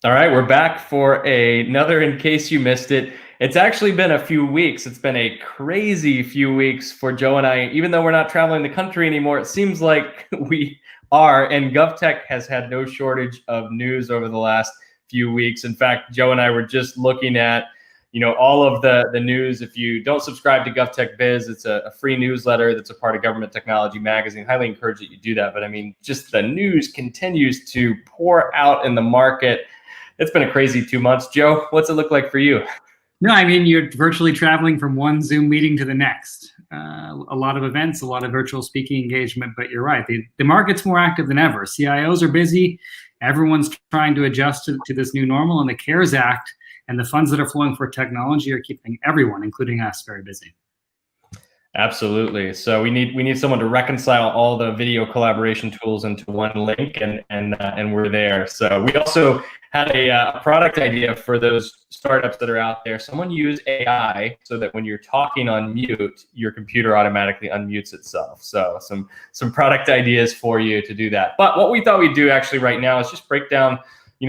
All right, we're back for another In Case You Missed It. It's actually been a few weeks. It's been a crazy few weeks for Joe and I. Even though we're not traveling the country anymore, it seems like we are. And GovTech has had no shortage of news over the last few weeks. In fact, Joe and I were just looking at, all of the news. If you don't subscribe to GovTech Biz, it's a free newsletter that's a part of Government Technology Magazine. Highly encourage that you do that. But I mean, just the news continues to pour out in the market. It's been a crazy 2 months. Joe, what's it look like for you? No, I mean, you're virtually traveling from one Zoom meeting to the next. A lot of events, a lot of virtual speaking engagement, but you're right. The market's more active than ever. CIOs are busy. Everyone's trying to adjust to this new normal, and the CARES Act and the funds that are flowing for technology are keeping everyone, including us, very busy. Absolutely. So we need someone to reconcile all the video collaboration tools into one link, and we're there. So we also had a product idea for those startups that are out there. Someone use AI so that when you're talking on mute, your computer automatically unmutes itself. So some product ideas for you to do that. But what we thought we'd do actually right now is just break down,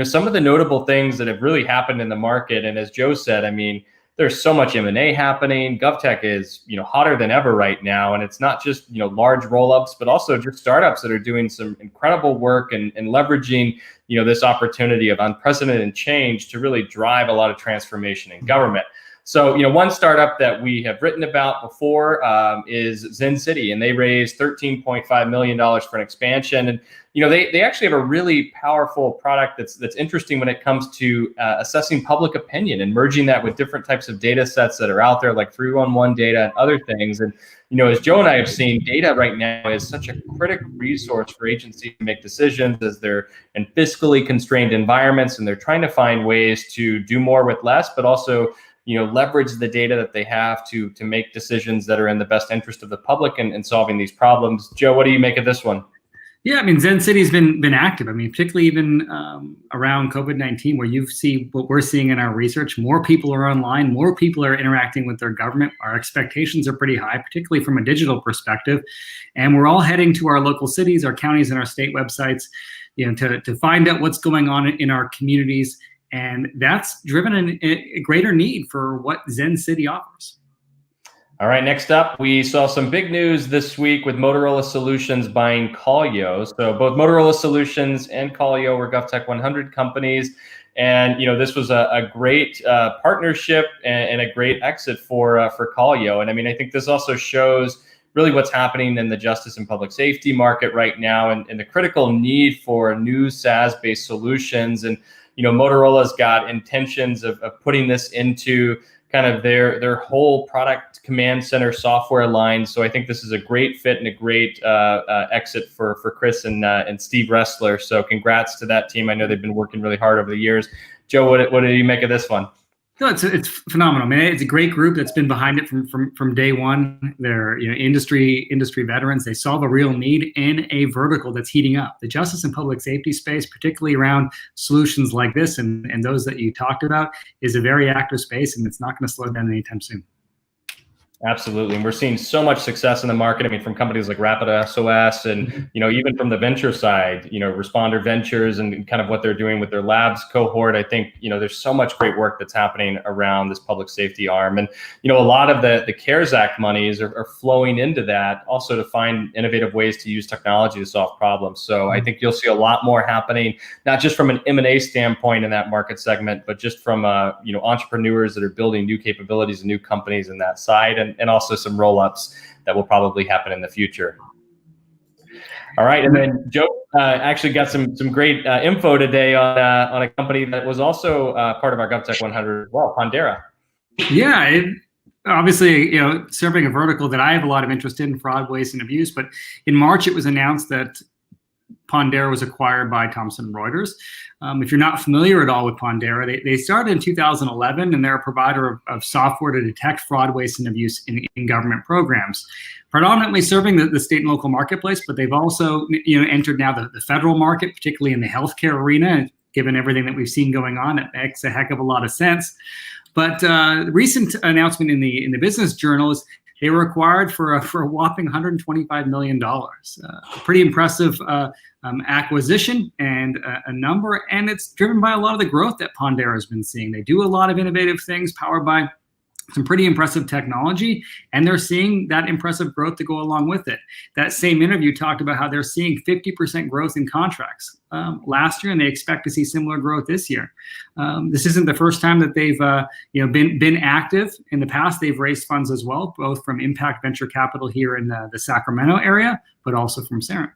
some of the notable things that have really happened in the market. And as Joe said, I mean, there's so much M&A happening. GovTech is, hotter than ever right now. And it's not just, large roll-ups, but also just startups that are doing some incredible work and leveraging, this opportunity of unprecedented change to really drive a lot of transformation in government. So, one startup that we have written about before is Zen City, and they raised $13.5 million for an expansion. And, they actually have a really powerful product that's interesting when it comes to assessing public opinion and merging that with different types of data sets that are out there, like 311 data and other things. And, as Joe and I have seen, data right now is such a critical resource for agencies to make decisions as they're in fiscally constrained environments, and they're trying to find ways to do more with less, but also leverage the data that they have to make decisions that are in the best interest of the public and solving these problems. Joe, what do you make of this one? Yeah, I mean, Zen City's been active. I mean, particularly even around COVID-19, where you see what we're seeing in our research. More people are online, more people are interacting with their government. Our expectations are pretty high, particularly from a digital perspective. And we're all heading to our local cities, our counties, and our state websites, to find out what's going on in our communities. And that's driven a greater need for what Zen City offers. All right, next up, we saw some big news this week with Motorola Solutions buying Callio. So both Motorola Solutions and Callio were GovTech 100 companies. And, this was a great partnership and a great exit for Callio. And I mean, I think this also shows really what's happening in the justice and public safety market right now, and the critical need for new SaaS-based solutions. And, Motorola's got intentions of putting this into kind of their whole product command center software line. So I think this is a great fit and a great exit for Chris and Steve Ressler. So congrats to that team. I know they've been working really hard over the years. Joe, what do you make of this one? No, it's phenomenal. I mean, it's a great group that's been behind it from day one. They're industry veterans. They solve a real need in a vertical that's heating up. The justice and public safety space, particularly around solutions like this and those that you talked about, is a very active space, and it's not going to slow down anytime soon. Absolutely. And we're seeing so much success in the market. I mean, from companies like Rapid SOS and, even from the venture side, Responder Ventures and kind of what they're doing with their labs cohort. I think, there's so much great work that's happening around this public safety arm. And, a lot of the CARES Act monies are flowing into that also to find innovative ways to use technology to solve problems. So I think you'll see a lot more happening, not just from an M&A standpoint in that market segment, but just from, entrepreneurs that are building new capabilities and new companies in that side. And also some roll-ups that will probably happen in the future. All right, and then Joe actually got some great info today on a company that was also part of our GovTech 100 as well, Pandara. Yeah, obviously, serving a vertical that I have a lot of interest in, fraud, waste, and abuse. But in March, it was announced that Pandara was acquired by Thomson Reuters. If you're not familiar at all with Pandara, they started in 2011, and they're a provider of software to detect fraud, waste, and abuse in government programs, predominantly serving the state and local marketplace. But they've also entered now the federal market, particularly in the healthcare arena. Given everything that we've seen going on, it makes a heck of a lot of sense. But the recent announcement in the Business Journal is They were acquired for a whopping $125 million. Pretty impressive acquisition and a number, and it's driven by a lot of the growth that Pandara has been seeing. They do a lot of innovative things powered by some pretty impressive technology, and they're seeing that impressive growth to go along with it. That same interview talked about how they're seeing 50% growth in contracts last year, and they expect to see similar growth this year. This isn't the first time that they've been active. In the past, they've raised funds as well, both from Impact Venture Capital here in the Sacramento area, but also from CERN.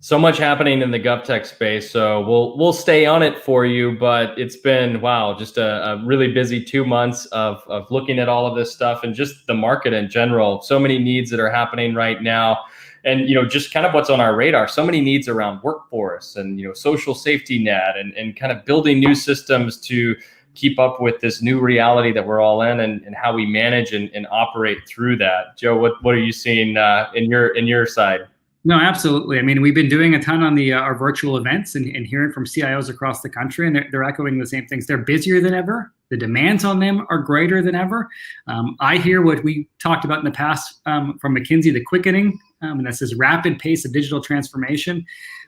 So much happening in the GovTech space, so we'll stay on it for you. But it's been, wow, just a really busy 2 months of looking at all of this stuff and just the market in general. So many needs that are happening right now, and just kind of what's on our radar. So many needs around workforce and social safety net and kind of building new systems to keep up with this new reality that we're all in, and how we manage and operate through that. Joe, what are you seeing in your side? No, absolutely. I mean, we've been doing a ton on our virtual events and hearing from CIOs across the country, and they're echoing the same things. They're busier than ever. The demands on them are greater than ever. I hear what we talked about in the past from McKinsey, the quickening, and that's this rapid pace of digital transformation.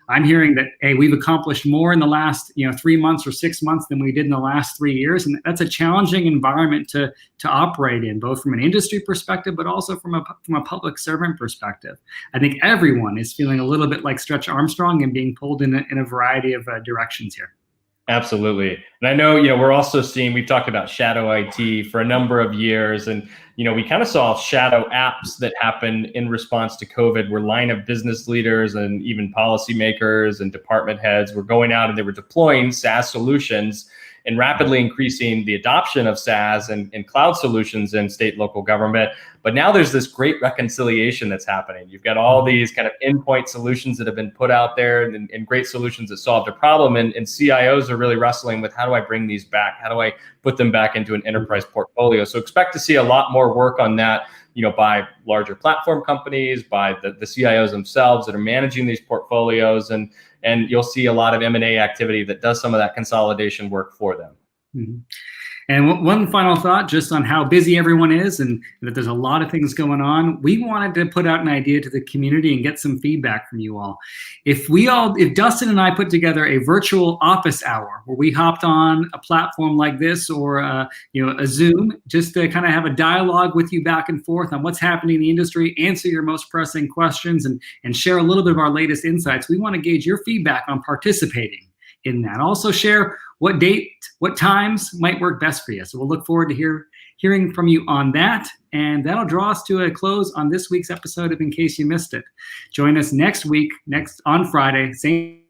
I'm hearing that, hey, we've accomplished more in the last 3 months or 6 months than we did in the last 3 years, and that's a challenging environment to operate in, both from an industry perspective, but also from a public servant perspective. I think everyone is feeling a little bit like Stretch Armstrong and being pulled in a variety of directions here. Absolutely. And I know, we're also seeing, we've talked about shadow IT for a number of years, and, we kind of saw shadow apps that happened in response to COVID, where line of business leaders and even policymakers and department heads were going out and they were deploying SaaS solutions and rapidly increasing the adoption of SaaS and cloud solutions in state and local government. But now there's this great reconciliation that's happening. You've got all these kind of endpoint solutions that have been put out there and great solutions that solved a problem. And CIOs are really wrestling with, how do I bring these back? How do I put them back into an enterprise portfolio? So expect to see a lot more work on that, by larger platform companies, by the CIOs themselves that are managing these portfolios. And you'll see a lot of M&A activity that does some of that consolidation work for them. Mm-hmm. And one final thought just on how busy everyone is and that there's a lot of things going on. We wanted to put out an idea to the community and get some feedback from you all. If Dustin and I put together a virtual office hour where we hopped on a platform like this or a Zoom, just to kind of have a dialogue with you back and forth on what's happening in the industry, answer your most pressing questions, and share a little bit of our latest insights, we want to gauge your feedback on participating in that. Also share what date, what times might work best for you. So we'll look forward to hearing from you on that. And that'll draw us to a close on this week's episode of In Case You Missed It. Join us next week, on Friday, same